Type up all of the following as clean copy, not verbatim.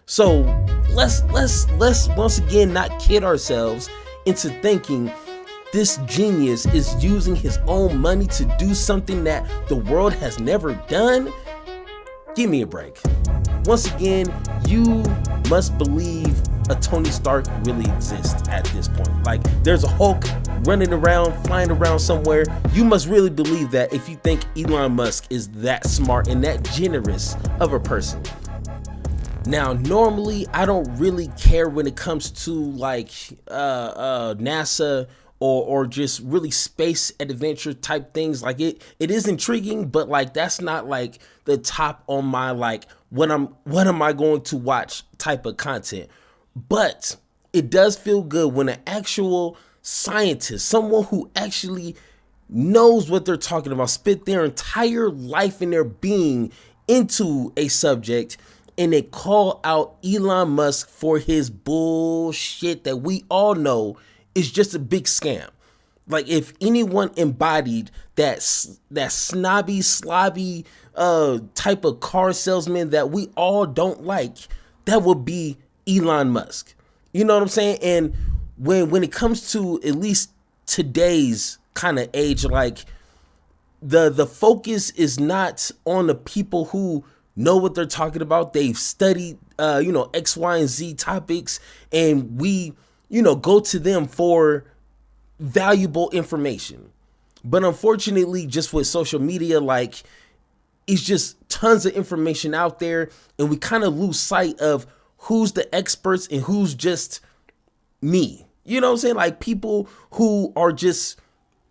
So let's once again not kid ourselves into thinking this genius is using his own money to do something that the world has never done. Give me a break. Once again, you must believe a Tony Stark really exists at this point. Like, there's a Hulk running around, flying around somewhere. You must really believe that if you think Elon Musk is that smart and that generous of a person. Now, normally, I don't really care when it comes to like NASA or just really space adventure type things. Like it is intriguing, but like that's not like the top on my like what am I going to watch type of content. But it does feel good when an actual scientist, someone who actually knows what they're talking about, spent their entire life and their being into a subject, and they call out Elon Musk for his bullshit that we all know is just a big scam. Like, if anyone embodied that snobby, slobby type of car salesman that we all don't like, that would be Elon Musk. You know what I'm saying? And when it comes to at least today's kind of age, like the focus is not on the people who know what they're talking about. They've studied, X, Y, and Z topics, and we, go to them for valuable information. But unfortunately, just with social media, like, it's just tons of information out there, and we kind of lose sight of who's the experts and who's just me. You know what I'm saying? Like, people who are just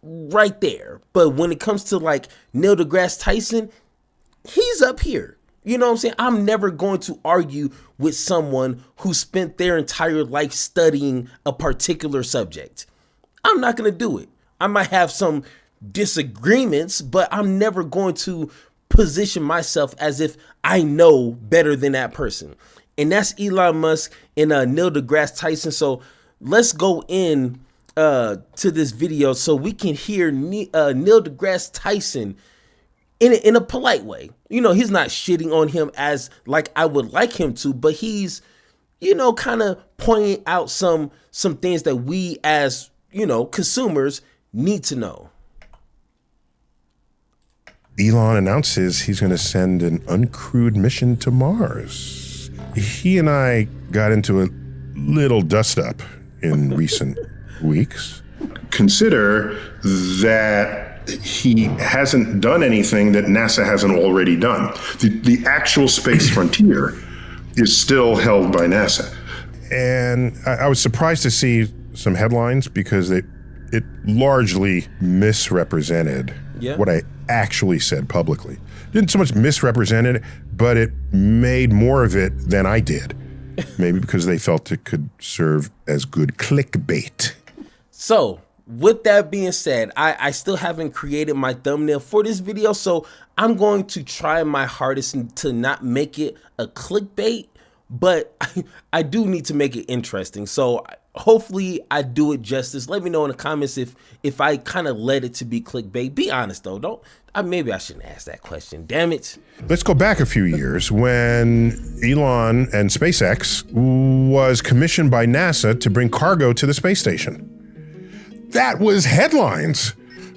right there. But when it comes to like Neil deGrasse Tyson, he's up here. You know what I'm saying? I'm never going to argue with someone who spent their entire life studying a particular subject. I'm not going to do it. I might have some disagreements, but I'm never going to position myself as if I know better than that person. And that's Elon Musk and Neil deGrasse Tyson. So let's go in to this video so we can hear Neil deGrasse Tyson in a polite way. He's not shitting on him as like I would like him to, but he's, kind of pointing out some things that we as, consumers need to know. Elon announces he's going to send an uncrewed mission to Mars. He and I got into a little dust-up in recent weeks. Consider that he hasn't done anything that NASA hasn't already done. The actual space frontier is still held by NASA. And I was surprised to see some headlines because it largely misrepresented what I actually said publicly. Didn't so much misrepresent it, but it made more of it than I did. Maybe because they felt it could serve as good clickbait. So, with that being said, I still haven't created my thumbnail for this video, so I'm going to try my hardest to not make it a clickbait, but I do need to make it interesting. So hopefully I do it justice. Let me know in the comments if I kind of led it to be clickbait. Be honest though. Maybe I shouldn't ask that question. Damn it. Let's go back a few years when Elon and SpaceX was commissioned by NASA to bring cargo to the space station. That was headlines.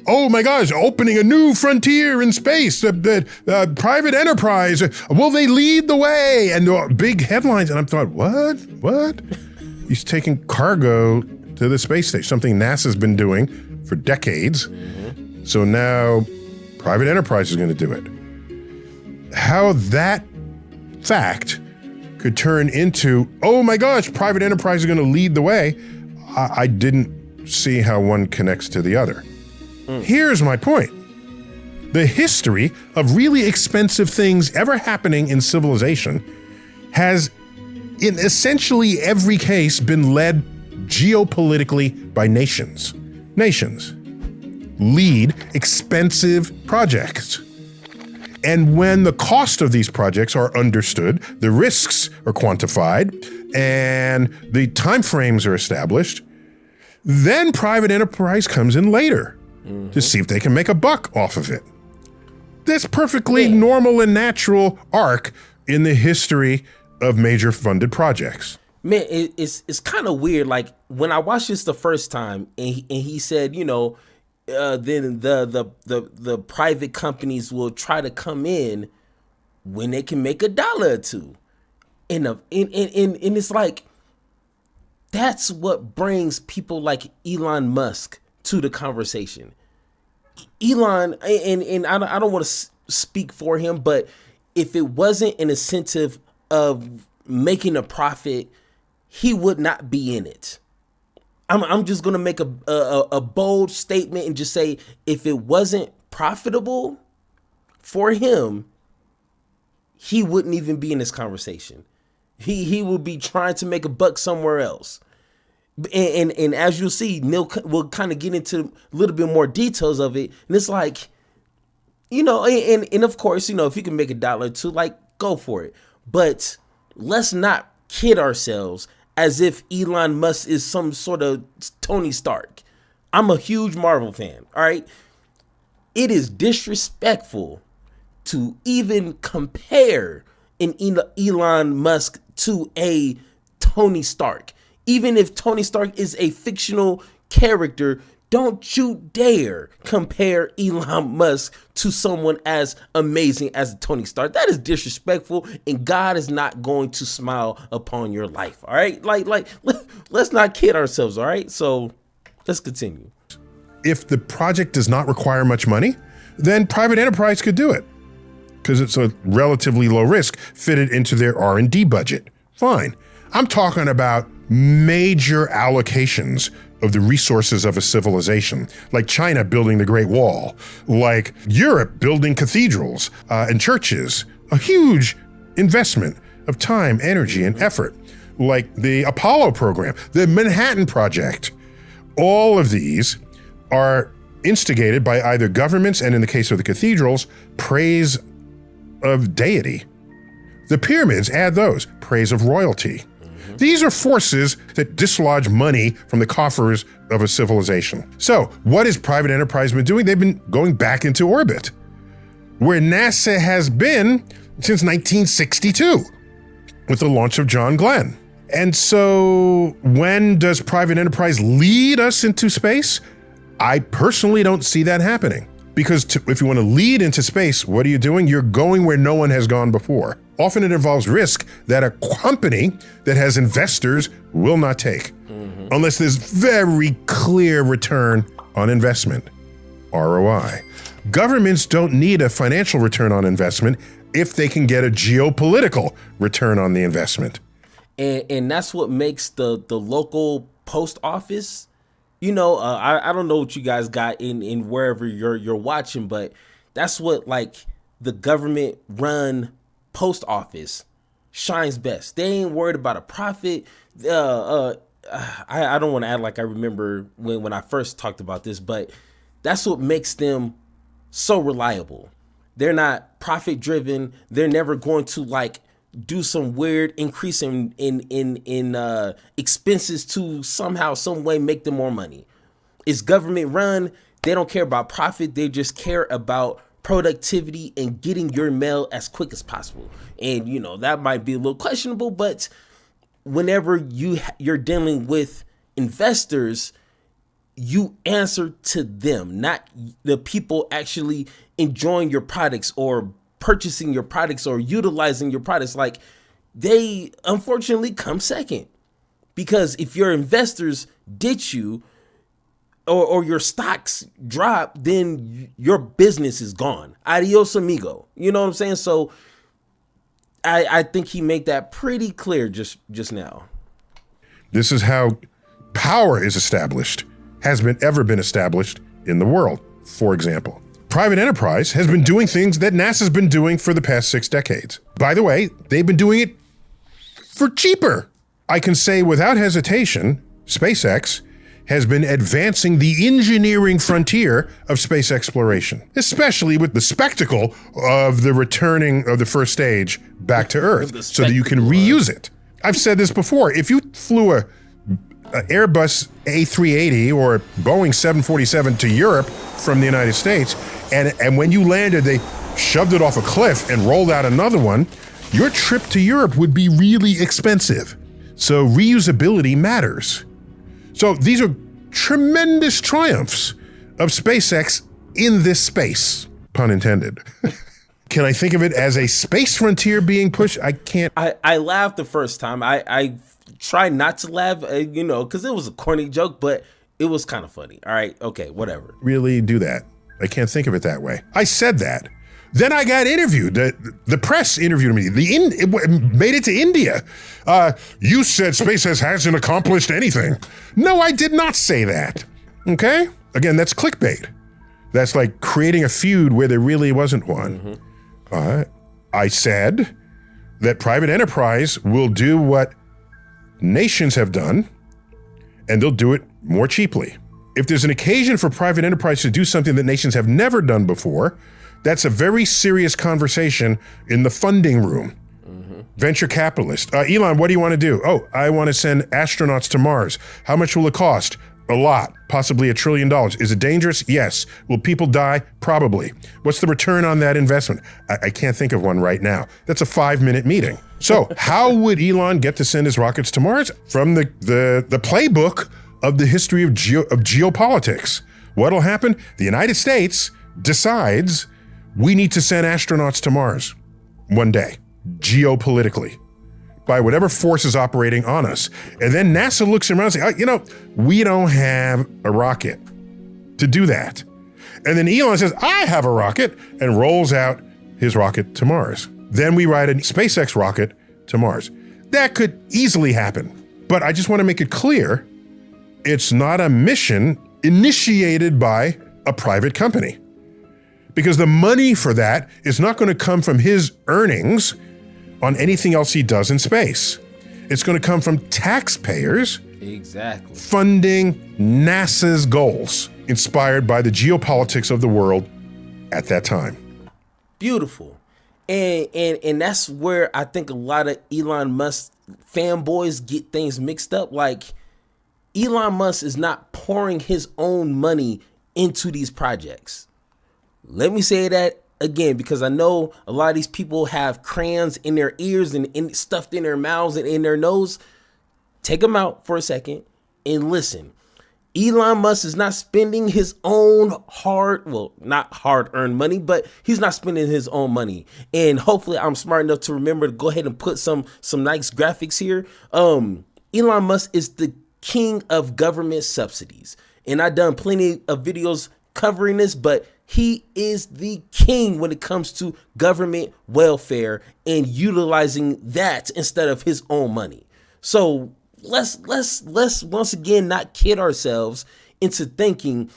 Oh my gosh, opening a new frontier in space, private enterprise, will they lead the way? And big headlines. And I thought, what? He's taking cargo to the space station, something NASA's been doing for decades. Mm-hmm. So now private enterprise is going to do it. How that fact could turn into, oh my gosh, private enterprise is going to lead the way, I didn't see how one connects to the other. Here's my point. The history of really expensive things ever happening in civilization has, in essentially every case, been led geopolitically by nations. Nations lead expensive projects. And when the cost of these projects are understood, the risks are quantified, and the timeframes are established, then private enterprise comes in later to see if they can make a buck off of it. That's perfectly normal and natural arc in the history of major funded projects. Man, it's kind of weird. Like when I watched this the first time, and he said, then the private companies will try to come in when they can make $1 or $2, and it's like that's what brings people like Elon Musk to the conversation. Elon, and I don't want to speak for him, but if it wasn't an incentive of making a profit, he would not be in it. I'm just gonna make a bold statement and just say, if it wasn't profitable for him, he wouldn't even be in this conversation. He would be trying to make a buck somewhere else. And as you'll see, Neil will kind of get into a little bit more details of it. And it's like, and of course, if you can make $1 or $2, like, go for it. But let's not kid ourselves as if Elon Musk is some sort of Tony Stark. I'm a huge Marvel fan, all right? It is disrespectful to even compare an Elon Musk to a Tony Stark. Even if Tony Stark is a fictional character, don't you dare compare Elon Musk to someone as amazing as Tony Stark. That is disrespectful, and God is not going to smile upon your life, all right? Like, let's not kid ourselves, all right? So let's continue. If the project does not require much money, then private enterprise could do it because it's a relatively low risk fitted into their R&D budget. Fine. I'm talking about major allocations of the resources of a civilization, like China building the Great Wall, like Europe building cathedrals and churches, a huge investment of time, energy, and effort, like the Apollo program, the Manhattan Project. All of these are instigated by either governments, and in the case of the cathedrals, praise of deity. The pyramids, add those, praise of royalty. These are forces that dislodge money from the coffers of a civilization. So what has private enterprise been doing? They've been going back into orbit, where NASA has been since 1962 with the launch of John Glenn. And so when does private enterprise lead us into space? I personally don't see that happening. Because if you want to lead into space, what are you doing? You're going where no one has gone before. Often it involves risk that a company that has investors will not take, unless there's very clear return on investment, ROI. Governments don't need a financial return on investment if they can get a geopolitical return on the investment. And that's what makes the local post office, I don't know what you guys got in wherever you're watching, but that's what like the government run post office shines best. They ain't worried about a profit. I don't want to act like I remember when I first talked about this, but that's what makes them so reliable. They're not profit driven. They're never going to like do some weird increase in expenses to somehow, some way make them more money. It's government run. They don't care about profit. They just care about productivity and getting your mail as quick as possible. And that might be a little questionable, but whenever you're dealing with investors, you answer to them, not the people actually enjoying your products or purchasing your products or utilizing your products. Like, they unfortunately come second, because if your investors ditch you or your stocks drop, then your business is gone. Adios, amigo. You know what I'm saying? So I think he made that pretty clear just now. This is how power is established, has ever been established in the world. For example, private enterprise has been doing things that NASA's been doing for the past 6 decades. By the way, they've been doing it for cheaper. I can say without hesitation, SpaceX has been advancing the engineering frontier of space exploration, especially with the spectacle of the returning of the first stage back to Earth so that you can reuse it. I've said this before. If you flew a Airbus A380 or Boeing 747 to Europe from the United States, and when you landed, they shoved it off a cliff and rolled out another one, your trip to Europe would be really expensive. So reusability matters. So these are tremendous triumphs of SpaceX in this space, pun intended. Can I think of it as a space frontier being pushed? I can't. I laughed the first time. I tried not to laugh, because it was a corny joke, but it was kind of funny. All right, okay, whatever. Really do that. I can't think of it that way. I said that. Then I got interviewed. The press interviewed me. It made it to India. You said SpaceX hasn't accomplished anything. No, I did not say that. Okay? Again, that's clickbait. That's like creating a feud where there really wasn't one. I said that private enterprise will do what nations have done, and they'll do it more cheaply. If there's an occasion for private enterprise to do something that nations have never done before, that's a very serious conversation in the funding room. Venture capitalist. Elon, what do you want to do? Oh, I want to send astronauts to Mars. How much will it cost? A lot, possibly $1 trillion. Is it dangerous? Yes. Will people die? Probably. What's the return on that investment? I can't think of one right now. That's a 5-minute meeting. So how would Elon get to send his rockets to Mars? From the playbook of the history of geopolitics. What'll happen? The United States decides we need to send astronauts to Mars one day, geopolitically, by whatever force is operating on us. And then NASA looks around and says, we don't have a rocket to do that. And then Elon says, I have a rocket, and rolls out his rocket to Mars. Then we ride a SpaceX rocket to Mars. That could easily happen. But I just want to make it clear, it's not a mission initiated by a private company. Because the money for that is not going to come from his earnings on anything else he does in space. It's going to come from taxpayers funding NASA's goals, inspired by the geopolitics of the world at that time. Beautiful. And that's where I think a lot of Elon Musk fanboys get things mixed up. Like, Elon Musk is not pouring his own money into these projects. Let me say that again, because I know a lot of these people have crayons in their ears and stuffed in their mouths and in their nose. Take them out for a second and listen. Elon Musk is not spending his own not hard-earned money, but he's not spending his own money. And hopefully I'm smart enough to remember to go ahead and put some nice graphics here. Elon Musk is the king of government subsidies. And I've done plenty of videos covering this, but he is the king when it comes to government welfare and utilizing that instead of his own money. So let's once again not kid ourselves into thinking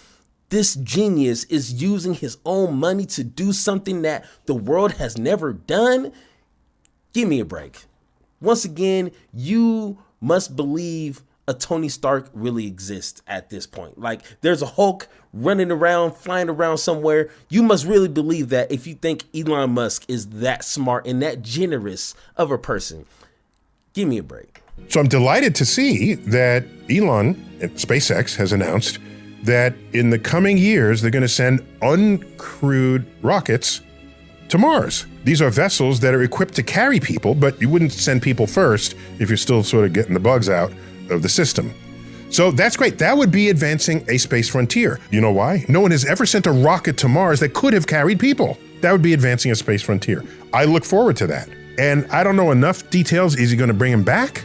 this genius is using his own money to do something that the world has never done. Give me a break. Once again, you must believe a Tony Stark really exists at this point. Like, there's a Hulk running around, flying around somewhere. You must really believe that if you think Elon Musk is that smart and that generous of a person. Give me a break. So I'm delighted to see that Elon at SpaceX has announced that in the coming years, they're going to send uncrewed rockets to Mars. These are vessels that are equipped to carry people, but you wouldn't send people first if you're still sort of getting the bugs out of the system. So that's great. That would be advancing a space frontier. You know why? No one has ever sent a rocket to Mars that could have carried people. That would be advancing a space frontier. I look forward to that. And I don't know enough details. Is he going to bring him back?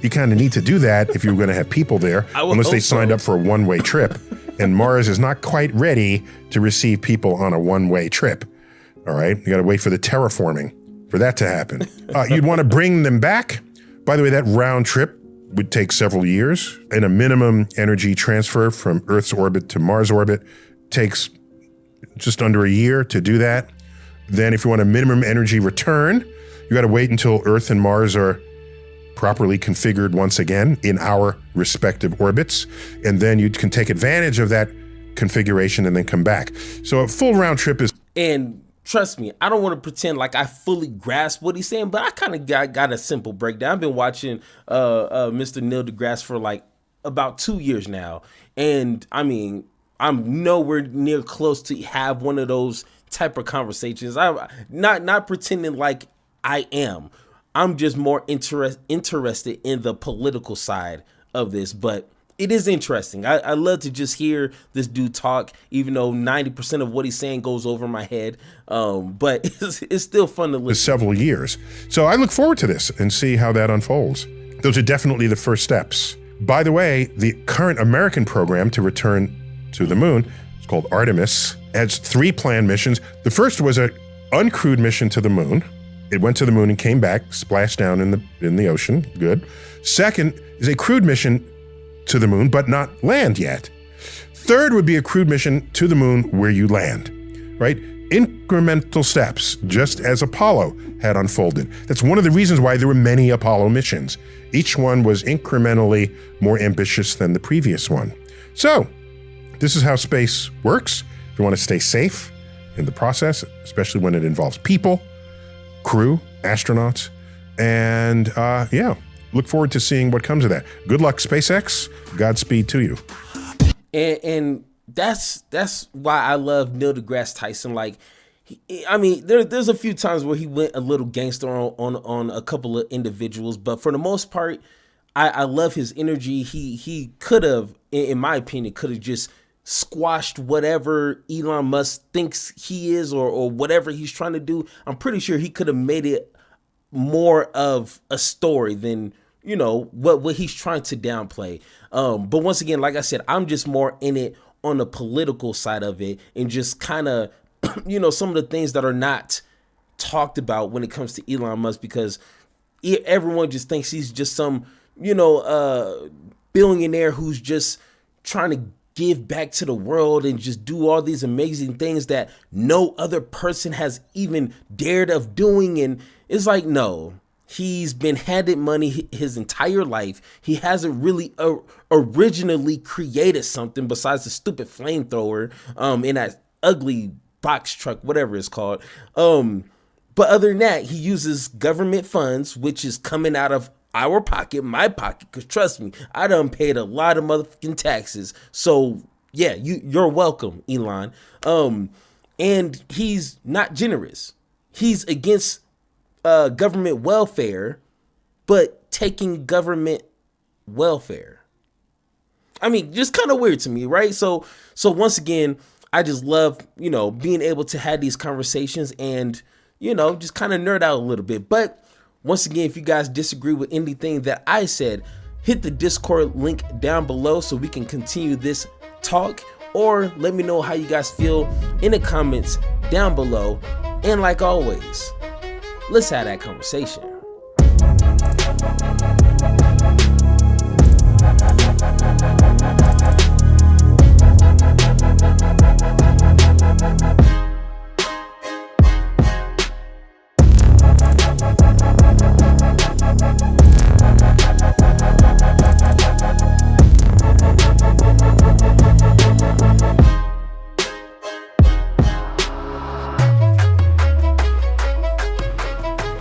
You kind of need to do that if you're going to have people there, unless they signed up for a one-way trip. And Mars is not quite ready to receive people on a one-way trip. All right? You got to wait for the terraforming for that to happen. You'd want to bring them back. By the way, that round trip would take several years, and a minimum energy transfer from Earth's orbit to Mars orbit takes just under a year to do that. Then if you want a minimum energy return, you got to wait until Earth and Mars are properly configured once again in our respective orbits, and then you can take advantage of that configuration and then come back. So a full round trip is... And trust me, I don't want to pretend like I fully grasp what he's saying, but I kind of got a simple breakdown. I've been watching Mr. Neil deGrasse for like about 2 years now. And I mean, I'm nowhere near close to have one of those type of conversations. I'm not pretending like I am. I'm just more interested in the political side of this, but it is interesting. I love to just hear this dude talk, even though 90% of what he's saying goes over my head. But it's still fun to listen. Several years. So I look forward to this and see how that unfolds. Those are definitely the first steps. By the way, the current American program to return to the moon, it's called Artemis, has 3 planned missions. The first was an uncrewed mission to the moon. It went to the moon and came back, splashed down in the ocean. Good. Second is a crewed mission to the moon, but not land yet. Third would be a crewed mission to the moon where you land, right? Incremental steps, just as Apollo had unfolded. That's one of the reasons why there were many Apollo missions. Each one was incrementally more ambitious than the previous one. So, this is how space works. If you want to stay safe in the process, especially when it involves people, crew, astronauts, and look forward to seeing what comes of that. Good luck, SpaceX. Godspeed to you. And that's why I love Neil deGrasse Tyson. Like, there's a few times where he went a little gangster on a couple of individuals, but for the most part, I love his energy. He could have, in my opinion, just squashed whatever Elon Musk thinks he is or whatever he's trying to do. I'm pretty sure he could have made it more of a story than, what he's trying to downplay. But once again, like I said, I'm just more in it on the political side of it and just kind of, some of the things that are not talked about when it comes to Elon Musk, because everyone just thinks he's just some, billionaire who's just trying to give back to the world and just do all these amazing things that no other person has even dared of doing. And it's like, no, he's been handed money his entire life. He hasn't really originally created something besides the stupid flamethrower in that ugly box truck, whatever it's called. But other than that, he uses government funds, which is coming out of our pocket, my pocket, because trust me, I done paid a lot of motherfucking taxes. So yeah, you're welcome, Elon. And he's not generous. He's against government welfare, but taking government welfare. Just kind of weird to me, right? So once again, I just love, being able to have these conversations and, just kind of nerd out a little bit. But once again, if you guys disagree with anything that I said, hit the Discord link down below so we can continue this talk, or let me know how you guys feel in the comments down below. And like always, let's have that conversation.